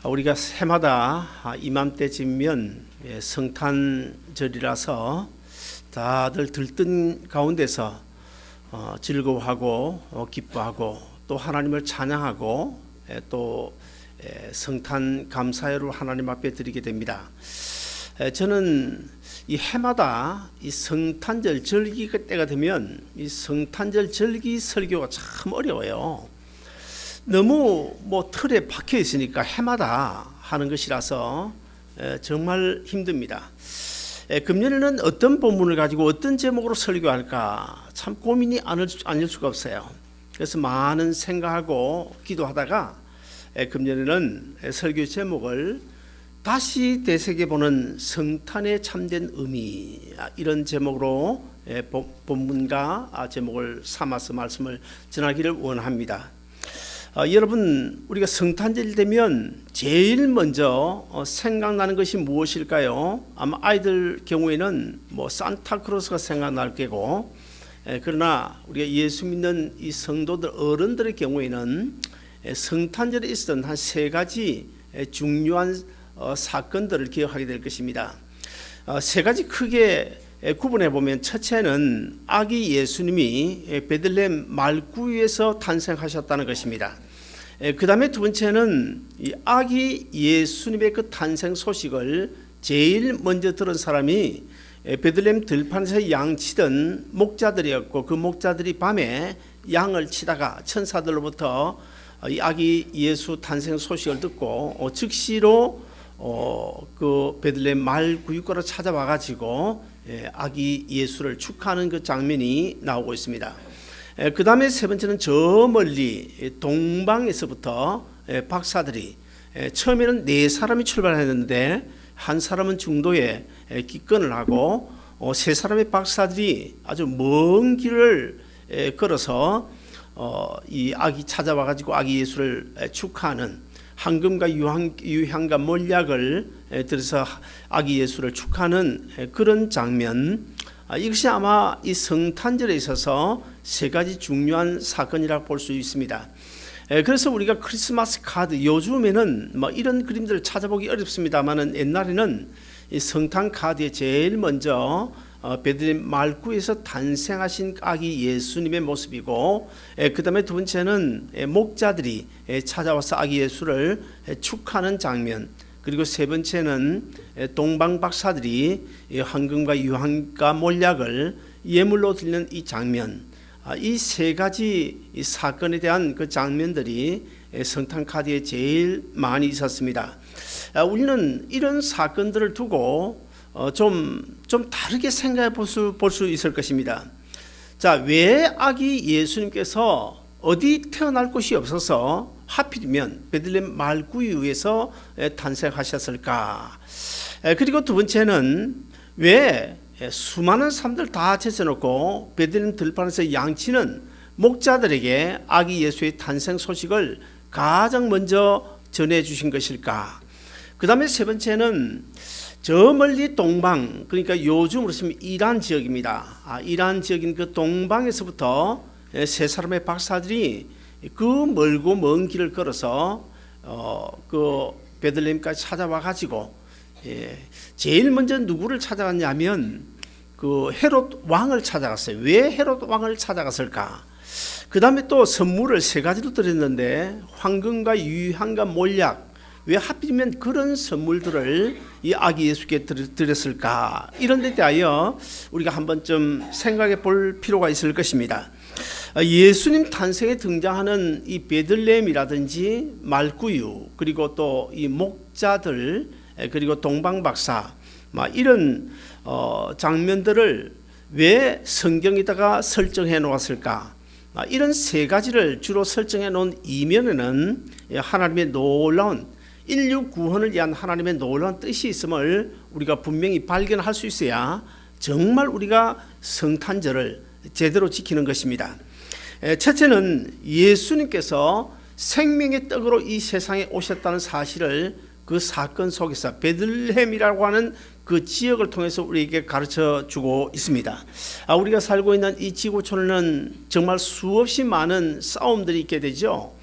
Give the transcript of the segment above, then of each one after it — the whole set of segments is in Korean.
우리가 해마다 이맘때쯤이면 성탄절이라서 다들 들뜬 가운데서 즐거워하고 기뻐하고 또 하나님을 찬양하고 또 성탄 감사회를 하나님 앞에 드리게 됩니다. 저는 이 해마다 이 성탄절 절기 때가 되면 이 성탄절 절기 설교가 참 어려워요. 너무 틀에 박혀 있으니까 해마다 하는 것이라서 정말 힘듭니다. 금년에는 어떤 본문을 가지고 어떤 제목으로 설교할까 참 고민이 아닐 수가 없어요. 그래서 많은 생각하고 기도하다가 금년에는 설교 제목을 다시 되새겨보는 성탄의 참된 의미, 이런 제목으로 본문과 제목을 삼아서 말씀을 전하기를 원합니다. 여러분, 우리가 성탄절 되면 제일 먼저 생각나는 것이 무엇일까요? 아마 아이들 경우에는 산타크로스가 생각날 거고, 그러나 우리가 예수 믿는 이 성도들 어른들의 경우에는 성탄절에 있었던 한 세 가지 중요한 사건들을 기억하게 될 것입니다. 세 가지 크게 구분해 보면, 첫째는 아기 예수님이 베들레헴 말구유에서 탄생하셨다는 것입니다. 그 다음에 두 번째는 이 아기 예수님의 그 탄생 소식을 제일 먼저 들은 사람이 베들레헴 들판에서 양치던 목자들이었고, 그 목자들이 밤에 양을 치다가 천사들로부터 이 아기 예수 탄생 소식을 듣고 즉시로 그 베들레헴 말구유가로 찾아와 가지고 아기 예수를 축하하는 그 장면이 나오고 있습니다. 그 다음에 세 번째는 저 멀리 동방에서부터 박사들이 처음에는 네 사람이 출발했는데 한 사람은 중도에 기권을 하고 세 사람의 박사들이 아주 먼 길을 걸어서 이 아기 찾아와 가지고 아기 예수를 축하하는 황금과 유향과 몰약을 들여서 아기 예수를 축하하는 그런 장면, 이것이 아마 이 성탄절에 있어서 세 가지 중요한 사건이라고 볼 수 있습니다. 그래서 우리가 크리스마스 카드, 요즘에는 이런 그림들을 찾아보기 어렵습니다만 옛날에는 이 성탄 카드에 제일 먼저 베들레헴 말구에서 탄생하신 아기 예수님의 모습이고, 그 다음에 두 번째는 목자들이 찾아와서 아기 예수를 축하하는 장면, 그리고 세 번째는 동방 박사들이 황금과 유황과 몰약을 예물로 드리는 이 장면, 이 세 가지 이 사건에 대한 그 장면들이 성탄 카드에 제일 많이 있었습니다. 우리는 이런 사건들을 두고 좀 다르게 생각해 볼 수 있을 것입니다. 자, 왜 아기 예수님께서 어디 태어날 곳이 없어서 하필이면 베들레헴 말구유에서 탄생하셨을까? 그리고 두 번째는 왜 수많은 사람들 다 제쳐놓고 베들레헴 들판에서 양치는 목자들에게 아기 예수의 탄생 소식을 가장 먼저 전해주신 것일까? 그 다음에 세 번째는 저 멀리 동방, 그러니까 요즘으로 치면 이란 지역입니다. 이란 지역인 그 동방에서부터 세 사람의 박사들이 그 멀고 먼 길을 걸어서 그 베들레헴까지 찾아와 가지고 제일 먼저 누구를 찾아갔냐면 그 헤롯 왕을 찾아갔어요. 왜 헤롯 왕을 찾아갔을까? 그 다음에 또 선물을 세 가지로 드렸는데 황금과 유향과 몰약, 왜 하필이면 그런 선물들을 이 아기 예수께 드렸을까? 이런 데 대하여 우리가 한번 좀 생각해 볼 필요가 있을 것입니다. 예수님 탄생에 등장하는 이 베들레헴이라든지 말구유, 그리고 또 이 목자들, 그리고 동방박사, 이런 장면들을 왜 성경에다가 설정해 놓았을까? 이런 세 가지를 주로 설정해 놓은 이면에는 하나님의 놀라운 인류 구원을 위한 하나님의 놀라운 뜻이 있음을 우리가 분명히 발견할 수 있어야 정말 우리가 성탄절을 제대로 지키는 것입니다. 첫째는 예수님께서 생명의 떡으로 이 세상에 오셨다는 사실을 그 사건 속에서 베들레헴이라고 하는 그 지역을 통해서 우리에게 가르쳐 주고 있습니다. 우리가 살고 있는 이 지구촌에는 정말 수없이 많은 싸움들이 있게 되죠.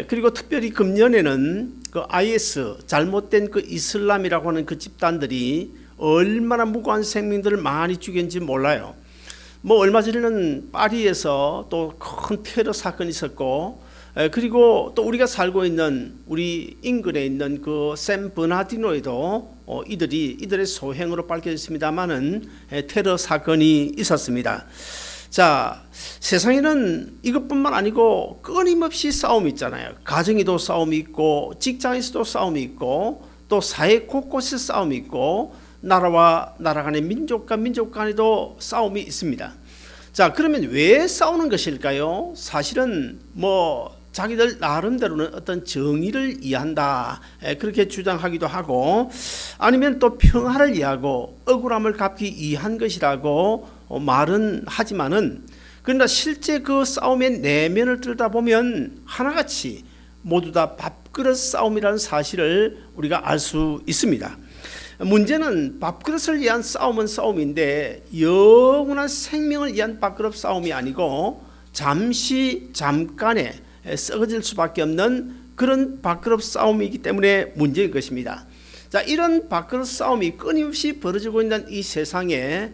그리고 특별히 금년에는 그 IS 잘못된 그 이슬람이라고 하는 그 집단들이 얼마나 무고한 생명들을 많이 죽였는지 몰라요. 뭐 얼마 전에는 파리에서 또 큰 테러 사건이 있었고, 그리고 또 우리가 살고 있는 우리 인근에 있는 그 샌버나디노에도 이들의 소행으로 밝혀졌습니다만은 테러 사건이 있었습니다. 자, 세상에는 이것뿐만 아니고 끊임없이 싸움이 있잖아요. 가정에도 싸움이 있고, 직장에서도 싸움이 있고, 또 사회 곳곳에 싸움이 있고, 나라와 나라 간의 민족과 민족 간에도 싸움이 있습니다. 자, 그러면 왜 싸우는 것일까요? 사실은 뭐 자기들 나름대로는 어떤 정의를 이해한다, 그렇게 주장하기도 하고, 아니면 또 평화를 이해하고 억울함을 갚기 위한 것이라고 말은 하지만은, 그러나 실제 그 싸움의 내면을 들여다보면 하나같이 모두 다 밥그릇 싸움이라는 사실을 우리가 알 수 있습니다. 문제는 밥그릇을 위한 싸움은 싸움인데 영원한 생명을 위한 밥그릇 싸움이 아니고 잠깐에 썩어질 수밖에 없는 그런 밥그릇 싸움이기 때문에 문제인 것입니다. 자, 이런 밥그릇 싸움이 끊임없이 벌어지고 있는 이 세상에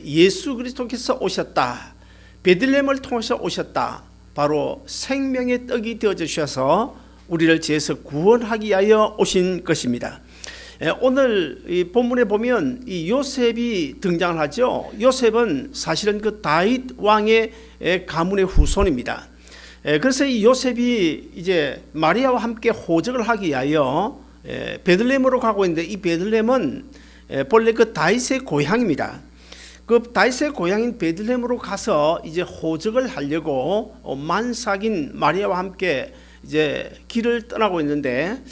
예수 그리스도께서 오셨다, 베들레헴을 통해서 오셨다, 바로 생명의 떡이 되어 주셔서 우리를 죄에서 구원하기 위하여 오신 것입니다. 오늘 이 본문에 보면 이 요셉이 등장을 하죠. 요셉은 사실은 그 다윗 왕의 가문의 후손입니다. 그래서 이 요셉이 이제 마리아와 함께 호적을 하기 위하여 베들레헴으로 가고 있는데, 이 베들레헴은 본래 그 다윗의 고향입니다. 그 다윗의 고향인 베들레헴으로 가서 이제 호적을 하려고 만삭인 마리아와 함께 이제 길을 떠나고 있는데,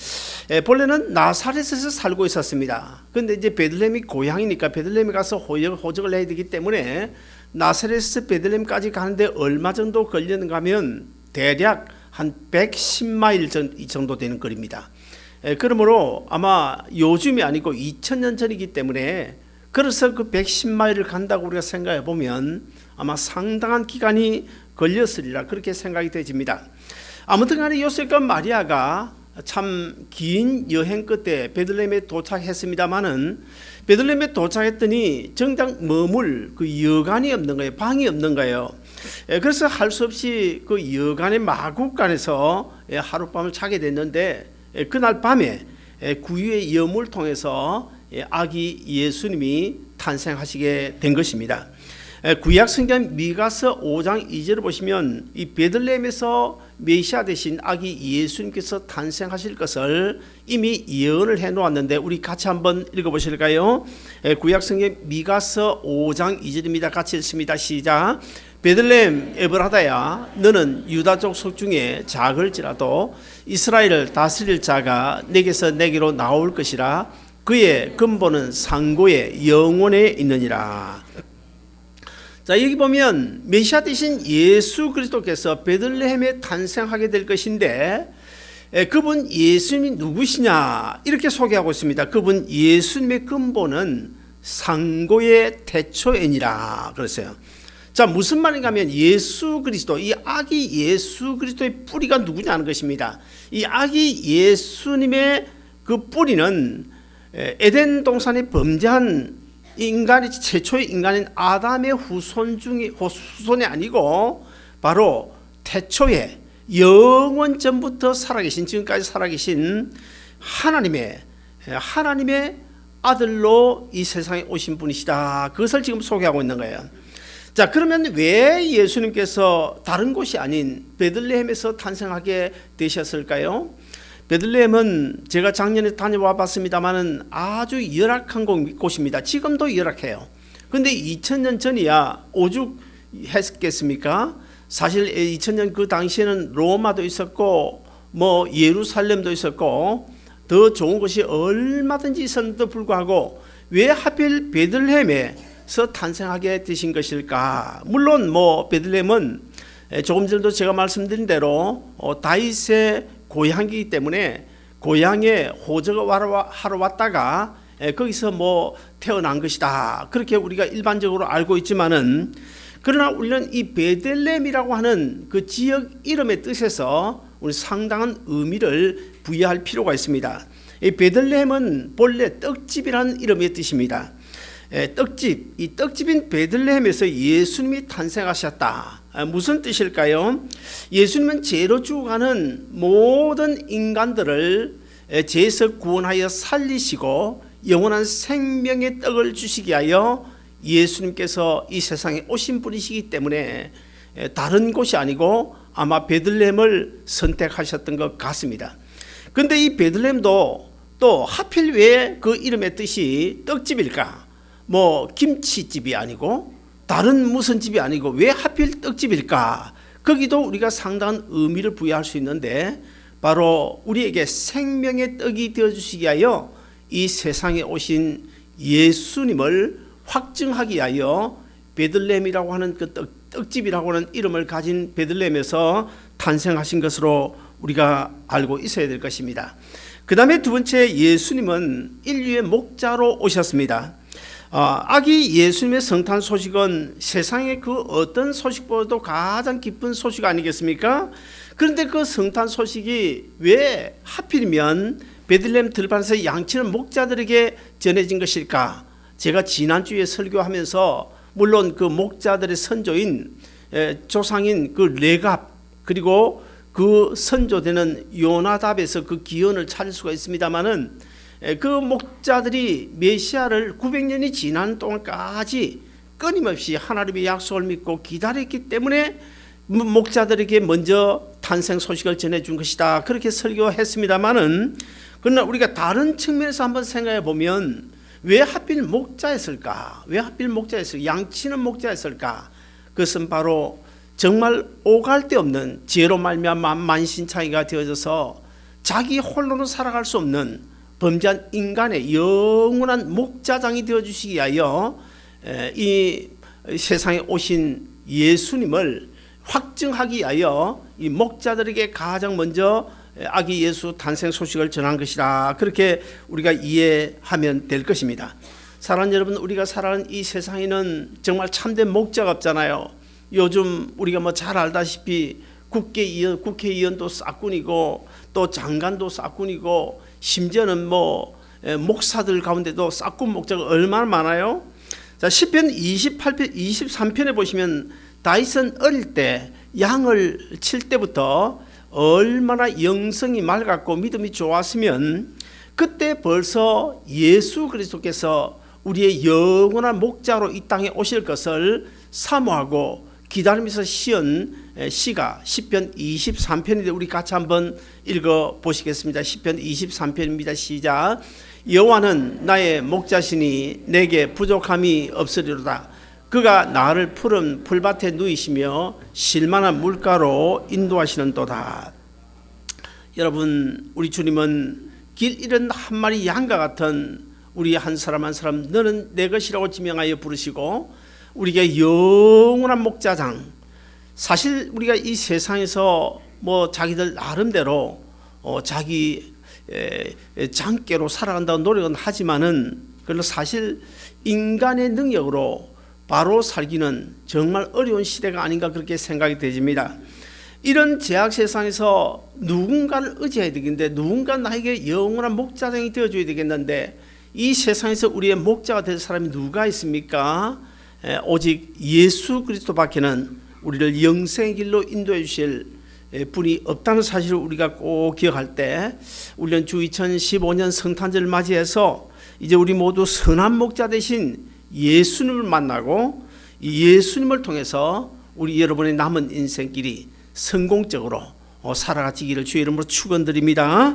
본래는 나사렛에서 살고 있었습니다. 그런데 이제 베들레헴이 고향이니까 베들레헴에 가서 호적을 해야 되기 때문에 나사렛에서 베들레헴까지 가는데 얼마 정도 걸리는가 하면 대략 한 110마일 정도 되는 거리입니다. 그러므로 아마 요즘이 아니고 2000년 전이기 때문에, 그래서 그 110마일을 간다고 우리가 생각해 보면 아마 상당한 기간이 걸렸으리라 그렇게 생각이 되집니다. 아무튼 간에 요셉과 마리아가 참 긴 여행 끝에 베들레헴에 도착했습니다마는, 베들레헴에 도착했더니 정작 머물 그 여관이 없는 거예요. 방이 없는 거예요. 그래서 할 수 없이 그 여관의 마국간에서 하룻밤을 자게 됐는데, 그날 밤에 구유의 염을 통해서 아기 예수님이 탄생하시게 된 것입니다. 구약 성경 미가서 5장 2절을 보시면 이 베들레헴에서 메시아 되신 아기 예수님께서 탄생하실 것을 이미 예언을 해 놓았는데, 우리 같이 한번 읽어 보실까요? 구약 성경 미가서 5장 2절입니다. 같이 읽습니다. 시작. 베들레헴 에브라다야, 너는 유다 족속 중에 작을지라도 이스라엘을 다스릴 자가 내게서 내게로 나올 것이라. 그의 근본은 상고의 영원에 있느니라. 자, 여기 보면 메시아 되신 예수 그리스도께서 베들레헴에 탄생하게 될 것인데, 그분 예수님이 누구시냐 이렇게 소개하고 있습니다. 그분 예수님의 근본은 상고의 태초이니라 그랬어요. 자, 무슨 말인가 하면 예수 그리스도, 이 아기 예수 그리스도의 뿌리가 누구냐는 것입니다. 이 아기 예수님의 그 뿌리는 에덴 동산에 범죄한 인간이, 최초의 인간인 아담의 후손이 아니고 바로 태초에 영원 전부터 살아계신, 지금까지 살아계신 하나님의 아들로 이 세상에 오신 분이시다. 그것을 지금 소개하고 있는 거예요. 자, 그러면 왜 예수님께서 다른 곳이 아닌 베들레헴에서 탄생하게 되셨을까요? 베들레헴은 제가 작년에 다녀와 봤습니다만은 아주 열악한 곳입니다. 지금도 열악해요. 그런데 2000년 전이야 오죽했겠습니까? 사실 2000년 그 당시에는 로마도 있었고 뭐 예루살렘도 있었고 더 좋은 곳이 얼마든지 있었는데도 불구하고 왜 하필 베들레헴에서 탄생하게 되신 것일까? 물론 뭐 베들레헴은 조금 전에도 제가 말씀드린 대로 다윗의 고향이기 때문에 고향에 호적을 하러 왔다가 거기서 뭐 태어난 것이다, 그렇게 우리가 일반적으로 알고 있지만은, 그러나 우리는 이 베들레헴이라고 하는 그 지역 이름의 뜻에서 우리 상당한 의미를 부여할 필요가 있습니다. 이 베들레헴은 본래 떡집이라는 이름의 뜻입니다. 떡집, 이 떡집인 베들레헴에서 예수님이 탄생하셨다. 무슨 뜻일까요? 예수님은 죄로 죽어가는 모든 인간들을 죄에서 구원하여 살리시고 영원한 생명의 떡을 주시기 위하여 예수님께서 이 세상에 오신 분이시기 때문에 다른 곳이 아니고 아마 베들레헴을 선택하셨던 것 같습니다. 그런데 이 베들레헴도 또 하필 왜 그 이름의 뜻이 떡집일까? 뭐 김치집이 아니고 다른 무슨 집이 아니고 왜 하필 떡집일까? 거기도 우리가 상당한 의미를 부여할 수 있는데 바로 우리에게 생명의 떡이 되어주시기 위하여 이 세상에 오신 예수님을 확증하기 위하여 베들레헴이라고 하는 그 떡집이라고 하는 이름을 가진 베들레헴에서 탄생하신 것으로 우리가 알고 있어야 될 것입니다. 그 다음에 두 번째, 예수님은 인류의 목자로 오셨습니다. 아기 예수님의 성탄 소식은 세상의 그 어떤 소식보다도 가장 기쁜 소식 아니겠습니까? 그런데 그 성탄 소식이 왜 하필이면 베들레헴 들판에서 양치는 목자들에게 전해진 것일까? 제가 지난주에 설교하면서 물론 그 목자들의 선조인 조상인 그 레갑 그리고 그 선조되는 요나답에서 그 기원을 찾을 수가 있습니다만은 그 목자들이 메시아를 900년이 지난 동안까지 끊임없이 하나님의 약속을 믿고 기다렸기 때문에 목자들에게 먼저 탄생 소식을 전해준 것이다. 그렇게 설교했습니다만은 그러나 우리가 다른 측면에서 한번 생각해 보면 왜 하필 목자였을까? 왜 하필 목자였을까? 양치는 목자였을까? 그것은 바로 정말 오갈 데 없는 죄로 말미암아 만신창이가 되어져서 자기 홀로는 살아갈 수 없는 범죄한 인간의 영원한 목자장이 되어주시기 위하여 이 세상에 오신 예수님을 확증하기 위하여 이 목자들에게 가장 먼저 아기 예수 탄생 소식을 전한 것이다. 그렇게 우리가 이해하면 될 것입니다. 사랑하는 여러분, 우리가 살아가는 이 세상에는 정말 참된 목자가 없잖아요. 요즘 우리가 뭐 잘 알다시피 국회의원도 싹군이고 또 장관도 싹군이고 심지어는 뭐 목사들 가운데도 싹군 목자가 얼마나 많아요. 자, 시편 28편 23편에 보시면 다윗은 어릴 때 양을 칠 때부터 얼마나 영성이 맑았고 믿음이 좋았으면 그때 벌써 예수 그리스도께서 우리의 영원한 목자로 이 땅에 오실 것을 사모하고 기다리면서 시은 시가 시편 23편인데 우리 같이 한번 읽어 보시겠습니다. 시편 23편입니다. 시작. 여호와는 나의 목자시니 내게 부족함이 없으리로다. 그가 나를 푸른 풀밭에 누이시며 실만한 물가로 인도하시는도다. 여러분, 우리 주님은 길 잃은 한 마리 양과 같은 우리 한 사람 한 사람 너는 내 것이라고 지명하여 부르시고 우리에게 영원한 목자장. 사실 우리가 이 세상에서 뭐 자기들 나름대로 자기 장께로 살아간다고 노력은 하지만은 그러나 사실 인간의 능력으로 바로 살기는 정말 어려운 시대가 아닌가 그렇게 생각이 되집니다. 이런 제약 세상에서 누군가를 의지해야 되겠는데 누군가 나에게 영원한 목자장이 되어줘야 되겠는데 이 세상에서 우리의 목자가 될 사람이 누가 있습니까? 오직 예수 그리스도밖에는 우리를 영생의 길로 인도해 주실 분이 없다는 사실을 우리가 꼭 기억할 때 우리는 주 2015년 성탄절을 맞이해서 이제 우리 모두 선한 목자 되신 예수님을 만나고 이 예수님을 통해서 우리 여러분의 남은 인생길이 성공적으로 살아가시기를 주의 이름으로 축원드립니다.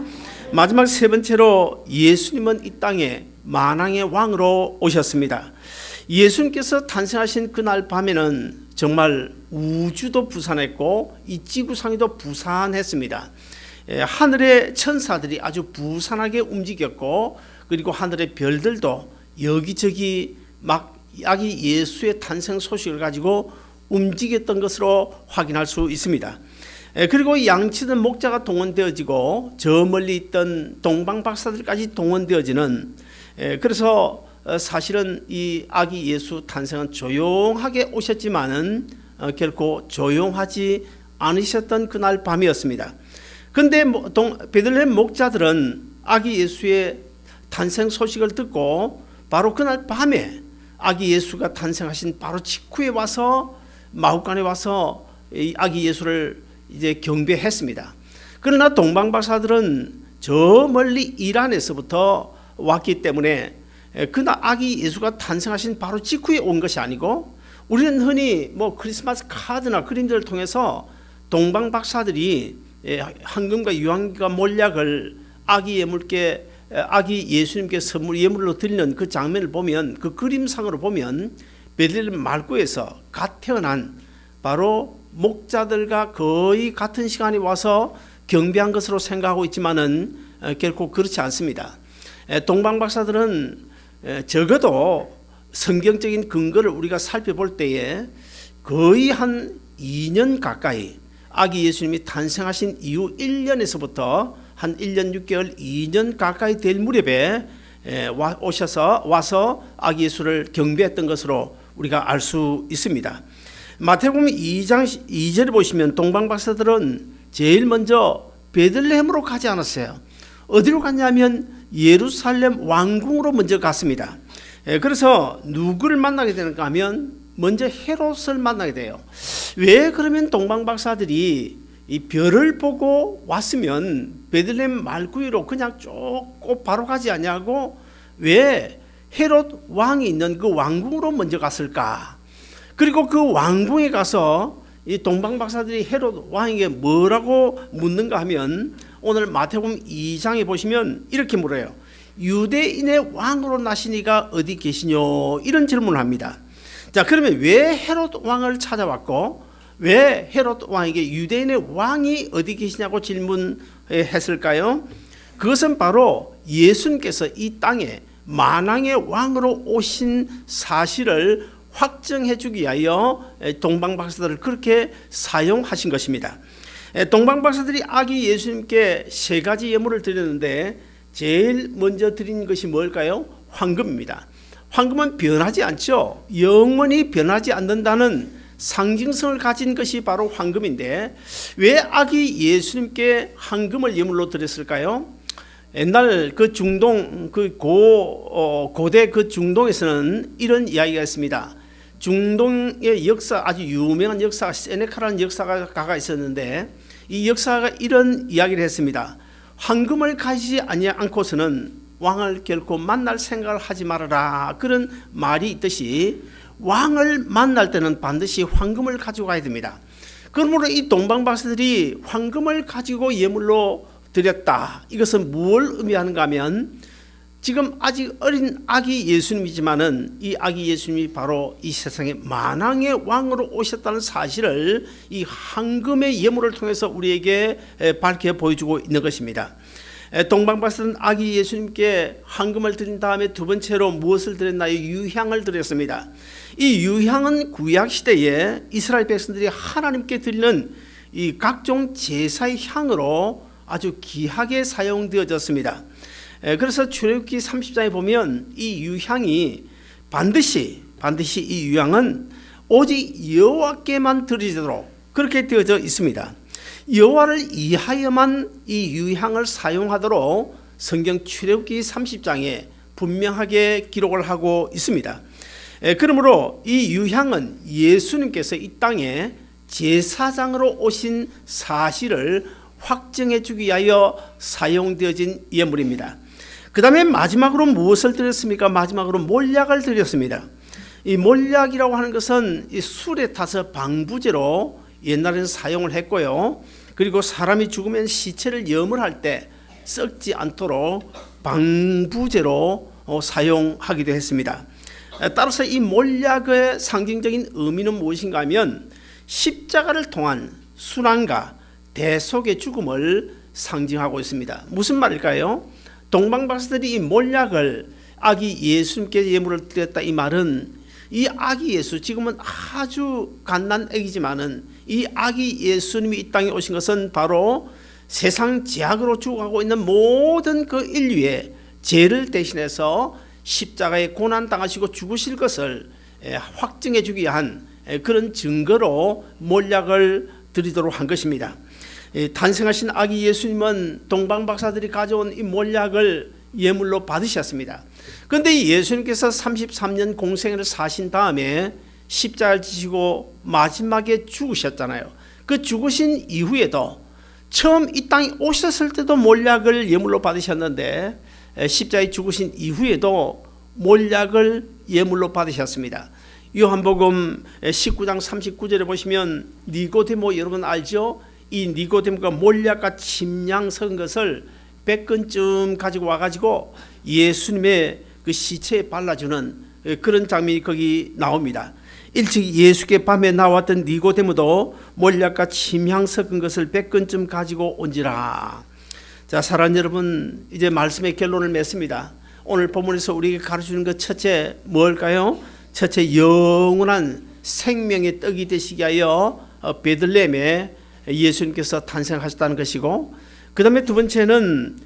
마지막 세 번째로 예수님은 이 땅에 만왕의 왕으로 오셨습니다. 예수님께서 탄생하신 그날 밤에는 정말 우주도 부산했고 이 지구상에도 부산했습니다. 하늘의 천사들이 아주 부산하게 움직였고 그리고 하늘의 별들도 여기저기 막 아기 예수의 탄생 소식을 가지고 움직였던 것으로 확인할 수 있습니다. 그리고 양치던 목자가 동원되어지고 저 멀리 있던 동방 박사들까지 동원되어지는 그래서 사실은 이 아기 예수 탄생은 조용하게 오셨지만은 결코 조용하지 않으셨던 그날 밤이었습니다. 근데 베들레헴 목자들은 아기 예수의 탄생 소식을 듣고 바로 그날 밤에 아기 예수가 탄생하신 바로 직후에 와서 마हु간에 와서 이 아기 예수를 이제 경배했습니다. 그러나 동방박사들은 저 멀리 이란에서부터 왔기 때문에 그날 아기 예수가 탄생하신 바로 직후에 온 것이 아니고, 우리는 흔히 크리스마스 카드나 그림들을 통해서 동방박사들이 황금과 유황과 몰약을 아기 예수님께 선물 예물로 드리는 그 장면을 보면, 그 그림상으로 보면 베들레헴 말구에서 갓 태어난 바로 목자들과 거의 같은 시간에 와서 경배한 것으로 생각하고 있지만은 결코 그렇지 않습니다. 동방박사들은 적어도 성경적인 근거를 우리가 살펴볼 때에 거의 한 2년 가까이, 아기 예수님이 탄생하신 이후 1년에서부터 한 1년 6개월 2년 가까이 될 무렵에 와서 아기 예수를 경배했던 것으로 우리가 알 수 있습니다. 마태복음 2장 2절에 보시면 동방박사들은 제일 먼저 베들레헴으로 가지 않았어요. 어디로 갔냐면 예루살렘 왕궁으로 먼저 갔습니다. 그래서 누구를 만나게 되는가 하면 먼저 헤롯을 만나게 돼요. 왜 그러면 동방박사들이 이 별을 보고 왔으면 베들레헴 말구이로 그냥 쭉 바로 가지 않냐고, 왜 헤롯 왕이 있는 그 왕궁으로 먼저 갔을까? 그리고 그 왕궁에 가서 이 동방박사들이 헤롯 왕에게 뭐라고 묻는가 하면, 오늘 마태복음 2장에 보시면 이렇게 물어요. 유대인의 왕으로 나시니가 어디 계시뇨? 이런 질문을 합니다. 자, 그러면 왜 헤롯 왕을 찾아왔고 왜 헤롯 왕에게 유대인의 왕이 어디 계시냐고 질문했을까요? 그것은 바로 예수님께서 이 땅에 만왕의 왕으로 오신 사실을 확정해 주기 위하여 동방박사들을 그렇게 사용하신 것입니다. 동방박사들이 아기 예수님께 세 가지 예물을 드렸는데 제일 먼저 드린 것이 뭘까요? 황금입니다. 황금은 변하지 않죠. 영원히 변하지 않는다는 상징성을 가진 것이 바로 황금인데, 왜 아기 예수님께 황금을 예물로 드렸을까요? 옛날 그 중동, 고대 그 중동에서는 이런 이야기가 있습니다. 중동의 역사, 아주 유명한 역사, 세네카라는 역사가가 있었는데, 이 역사가 이런 이야기를 했습니다. 황금을 가지지 않고서는 왕을 결코 만날 생각을 하지 말아라, 그런 말이 있듯이 왕을 만날 때는 반드시 황금을 가지고 가야 됩니다. 그러므로 이 동방박사들이 황금을 가지고 예물로 드렸다. 이것은 뭘 의미하는가 하면, 지금 아직 어린 아기 예수님이지만은 이 아기 예수님이 바로 이 세상에 만왕의 왕으로 오셨다는 사실을 이 황금의 예물을 통해서 우리에게 밝혀 보여주고 있는 것입니다. 동방박사는 아기 예수님께 황금을 드린 다음에 두 번째로 무엇을 드렸나요? 유향을 드렸습니다. 이 유향은 구약 시대에 이스라엘 백성들이 하나님께 드리는 이 각종 제사의 향으로 아주 귀하게 사용되어졌습니다. 그래서 출애굽기 30장에 보면 이 유향이 반드시 이 유향은 오직 여호와께만 드리도록 그렇게 되어져 있습니다. 여호와를 위하여만 이 유향을 사용하도록 성경 출애굽기 30장에 분명하게 기록을 하고 있습니다. 그러므로 이 유향은 예수님께서 이 땅에 제사장으로 오신 사실을 확정해 주기 위하여 사용되어진 예물입니다. 그 다음에 마지막으로 무엇을 드렸습니까? 마지막으로 몰약을 드렸습니다. 이 몰약이라고 하는 것은 이 술에 타서 방부제로 옛날에는 사용을 했고요. 그리고 사람이 죽으면 시체를 염을 때 썩지 않도록 방부제로 사용하기도 했습니다. 따라서 이 몰약의 상징적인 의미는 무엇인가 하면, 십자가를 통한 순환과 대속의 죽음을 상징하고 있습니다. 무슨 말일까요? 동방박사들이 이 몰약을 아기 예수님께 예물을 드렸다, 이 말은 이 아기 예수, 지금은 아주 갓난 아기지만은 이 아기 예수님이 이 땅에 오신 것은 바로 세상 죄악으로 죽어가고 있는 모든 그 인류의 죄를 대신해서 십자가에 고난당하시고 죽으실 것을 확증해 주기 위한 그런 증거로 몰약을 드리도록 한 것입니다. 탄생하신 아기 예수님은 동방 박사들이 가져온 이 몰약을 예물로 받으셨습니다. 그런데 예수님께서 33년 공생을 사신 다음에 십자가를 지시고 마지막에 죽으셨잖아요. 그 죽으신 이후에도 처음 이 땅에 오셨을 때도 몰약을 예물로 받으셨는데 십자가에 죽으신 이후에도 몰약을 예물로 받으셨습니다. 요한복음 19장 39절에 보시면 니고데모 여러분 알죠? 이 니고데모가 몰약과 침량 섞은 것을 100근쯤 가지고 와가지고 예수님의 그 시체에 발라주는 그런 장면이 거기 나옵니다. 일찍 예수께 밤에 나왔던 니고데모도 몰약과 침향 섞은 것을 100근쯤 가지고 온지라. 자, 사랑하는 여러분, 이제 말씀의 결론을 맺습니다. 오늘 본문에서 우리에게 가르쳐주는 것 첫째 뭘까요? 첫째, 영원한 생명의 떡이 되시게 하여 베들레헴에 예수님께서 탄생하셨다는 것이고, 그 다음에 두 번째는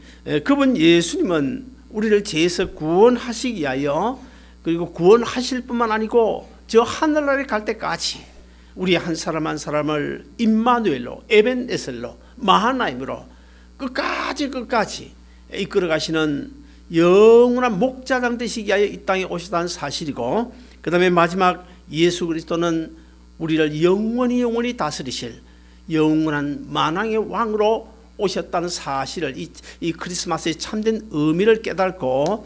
그분 예수님은 우리를 죄에서 구원하시기 위하여, 그리고 구원하실 뿐만 아니고 저 하늘나라에 갈 때까지 우리 한 사람 한 사람을 임마누엘로, 에벤에셀로, 마하나임으로 끝까지 이끌어 가시는 영원한 목자장 되시기 위하여 이 땅에 오셨다는 사실이고, 그 다음에 마지막 예수 그리스도는 우리를 영원히 다스리실 영원한 만왕의 왕으로 오셨다는 사실을, 이 크리스마스의 참된 의미를 깨닫고,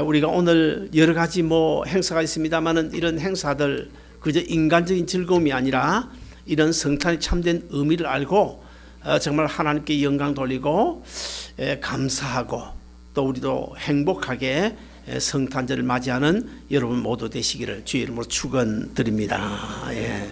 우리가 오늘 여러 가지 행사가 있습니다만은 이런 행사들 그저 인간적인 즐거움이 아니라 이런 성탄의 참된 의미를 알고 정말 하나님께 영광 돌리고 감사하고 또 우리도 행복하게 성탄절을 맞이하는 여러분 모두 되시기를 주의 이름으로 축원드립니다. 예.